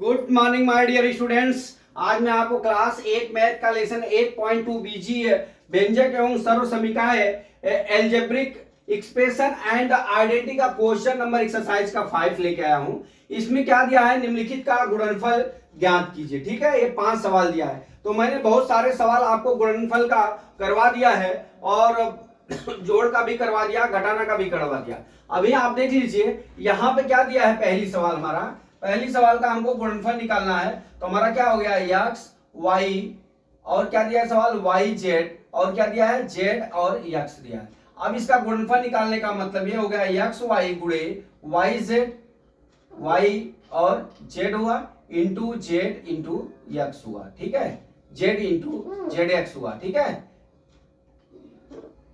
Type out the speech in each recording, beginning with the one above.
Good morning my dear students. आज मैं आपको क्लास 8 मैथ का लेसन 8.2 बीजीय व्यंजक एवं सर्व समीकरण एल्जेब्रिक एक्सप्रेशन एंड आइडेंटिटी का क्वेश्चन नंबर एक्सरसाइज का 5 लेके आया हूं। इसमें क्या दिया है, निम्नलिखित का गुणनफल ज्ञात कीजिए। ठीक है, ये 5 सवाल दिया है। तो मैंने बहुत सारे सवाल आपको गुणनफल का करवा दिया है और जोड़ का भी करवा दिया, घटाना का भी करवा दिया। अभी आप देख लीजिए यहाँ पे क्या दिया है। पहली सवाल का हमको गुणनफल निकालना है। तो हमारा क्या हो गया, एक्स वाई और क्या दिया है सवाल, वाई जेड, और क्या दिया है, जेड और एक्स दिया है। अब इसका गुणनफल निकालने का मतलब ये हो गया एक्स वाई गुणे वाई जेड, वाई और जेड हुआ इंटू जेड इंटू एक्स हुआ। ठीक है, जेड इंटू जेड एक्स हुआ। ठीक है,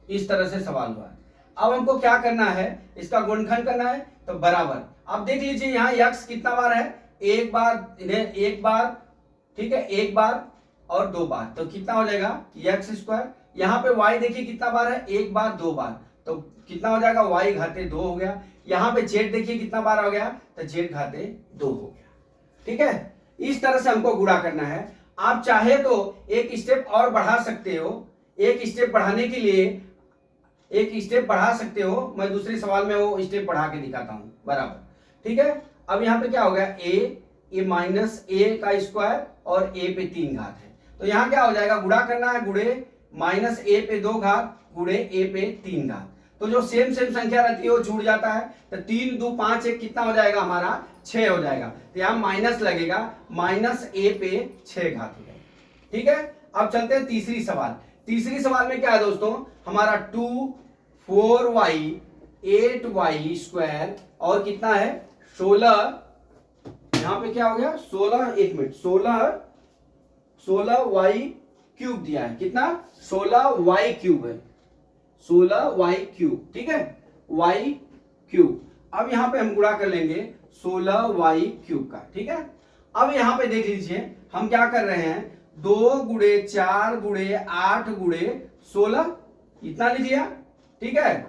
इस तरह से सवाल हुआ। अब हमको क्या करना है, इसका गुणनखंड करना है। तो बराबर, अब देख लीजिए यहाँ x कितना बार है, एक बार, ठीक है, एक बार और दो बार, तो कितना हो जाएगा एक्स स्क्वायर। यहाँ पे y देखिए कितना बार है, एक बार दो बार, तो कितना हो जाएगा y घाते 2 हो गया। यहाँ पे z देखिए कितना बार हो गया, तो z घाते 2 हो गया। ठीक है, इस तरह से हमको गुणा करना है। आप चाहे तो एक स्टेप और बढ़ा सकते हो, एक स्टेप बढ़ाने के लिए एक स्टेप बढ़ा सकते हो। मैं दूसरे सवाल में वो स्टेप बढ़ा के दिखाता हूं। बराबर, ठीक है। अब यहाँ पे क्या हो गया, ए माइनस ए का स्क्वायर और ए पे 3 घात है। तो यहाँ क्या हो जाएगा, गुणा करना है, गुणे माइनस ए पे 2 घात गुणे ए पे 3 घात। तो जो सेम संख्या रहती है वो जुड़ जाता है। तो 3 2 5 1 कितना हो जाएगा हमारा, 6 हो जाएगा। तो यहाँ माइनस लगेगा, माइनस ए पे 6 घात हो जाएगा। ठीक है, अब चलते हैं तीसरी सवाल में क्या है दोस्तों, हमारा 2 4y 8y स्क्वायर और कितना है 16, यहां पे क्या हो गया 16, एक मिनट, 16y क्यूब दिया है। कितना, 16y क्यूब है, 16y क्यूब। ठीक है, y क्यूब। अब यहां पे हम गुणा कर लेंगे 16y क्यूब का। ठीक है, अब यहां पे देख लीजिए हम क्या कर रहे हैं, 2 गुणे 4 गुणे 8 गुणे 16, इतना लिख लिया। ठीक है,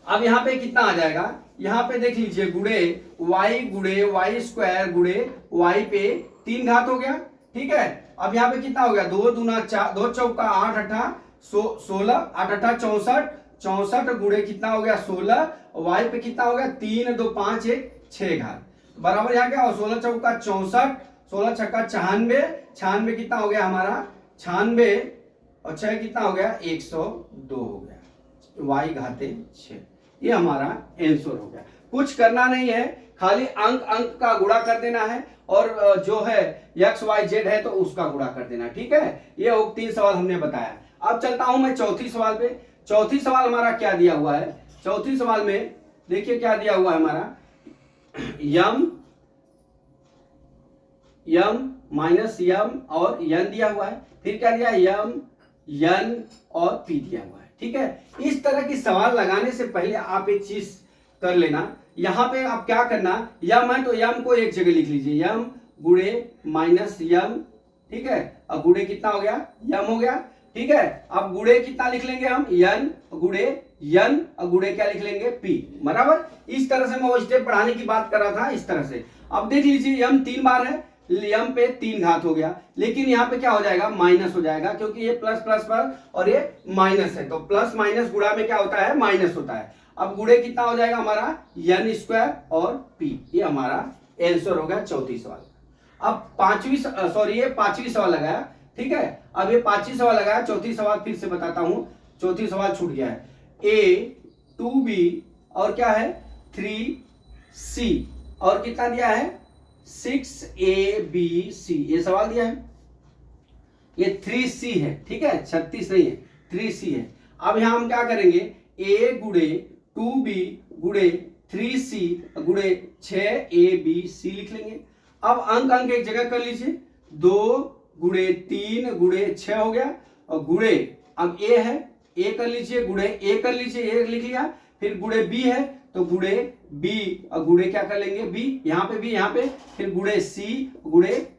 अब यहां पे कितना आ जाएगा, यहां पे देख लीजिए गुणे वाई स्क्वायर गुणे वाई पे 3 घात हो गया। ठीक है, अब यहां पे कितना हो गया, 2 दूना 4, 2 चौका 8 अठा 16, 8 अठा 64, 64 गुणे कितना हो गया 16, वाई पे कितना हो गया 3 2 5 1 6 घात। बराबर यहाँ क्या हो, 16 चौका 64, 16 छक्का 96, 96 कितना हो गया हमारा 96 और 6 कितना हो गया 102 हो गया, y घाते 6। ये हमारा आंसर हो गया। कुछ करना नहीं है, खाली अंक का गुणा कर देना है और जो है x y z है तो उसका गुणा कर देना। ठीक है, ये 3 सवाल हमने बताया। अब चलता हूं मैं चौथी सवाल पे। चौथी सवाल हमारा क्या दिया हुआ है, चौथी सवाल में देखिए क्या दिया हुआ है हमारा, यम माइनस यम और यन दिया हुआ है। फिर क्या दिया, यम यन और पी दिया हुआ है। ठीक है, इस तरह की सवाल लगाने से पहले आप एक चीज कर लेना, यहां पे आप क्या करना, यम है तो यम को एक जगह लिख लीजिए, यम गुणे माइनस यम। ठीक है, अब गुणे कितना हो गया, यम हो गया। ठीक है, अब गुणे कितना लिख लेंगे हम, यन गुणे यन और गुणे क्या लिख लेंगे, पी। बराबर, इस तरह से मैं वो स्टेप बढ़ाने की बात कर रहा था, इस तरह से। अब देख लीजिए यम 3 बार है, यम पे 3 घात हो गया, लेकिन यहाँ पे क्या हो जाएगा, माइनस हो जाएगा, क्योंकि ये प्लस प्लस पर और ये माइनस है, तो प्लस माइनस गुणा में क्या होता है, माइनस होता है। अब गुणे कितना हो जाएगा हमारा, यन स्क्वायर और पी। ये हमारा आंसर हो गया चौथी सवाल। अब ये पांचवी सवाल लगाया। ठीक है, अब ये 5वीं सवाल लगाया, चौथी सवाल फिर से बताता हूं, चौथी सवाल छूट गया है। a 2b और क्या है 3c और कितना दिया है 6abc, ये सवाल दिया है, ये 3c है। ठीक है, 36 नहीं है, 3c है। अब यहां हम क्या करेंगे, a गुणे 2b गुणे 3c गुणे 6abc लिख लेंगे। अब अंक एक जगह कर लीजिए, 2 गुणे 3 गुणे 6 हो गया और गुणे, अब a है, a कर लीजिए, गुणे a कर लीजिए, a लिख लिया। फिर गुणे b है तो गुणे b और गुणे क्या कर लेंगे, b, यहाँ पे b, यहाँ पे, फिर गुणे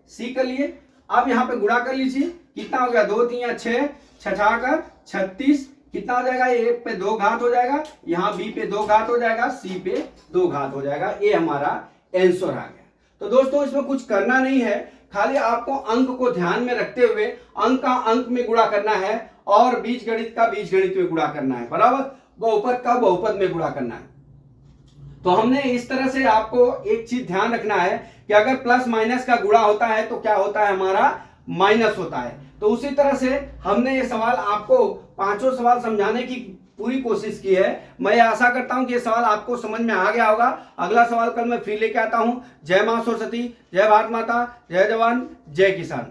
c कर लिए। अब यहाँ पे गुणा कर लीजिए, कितना हो गया 2 3 6, छठा का 36, कितना हो जाएगा, a पे 2 घात हो जाएगा, यहाँ b पे 2 घात हो जाएगा, c पे 2 घात हो जाएगा। ये हमारा आंसर आ गया। तो दोस्तों इसमें कुछ करना नहीं है, खाली आपको अंक को ध्यान में रखते हुए अंक का अंक में गुणा करना है और बीजगणित का बीजगणित में गुणा करना है, बराबर, बहुपद का बहुपद में गुणा करना है। तो हमने इस तरह से आपको एक चीज ध्यान रखना है कि अगर प्लस माइनस का गुणा होता है तो क्या होता है, हमारा माइनस होता है। तो उसी तरह से हमने ये सवाल आपको पांचों सवाल समझाने की पूरी कोशिश की है। मैं आशा करता हूं कि ये सवाल आपको समझ में आ गया होगा। अगला सवाल कल मैं फिर लेके आता हूं। जय मां सरस्वती, जय भारत माता, जय जवान, जय किसान।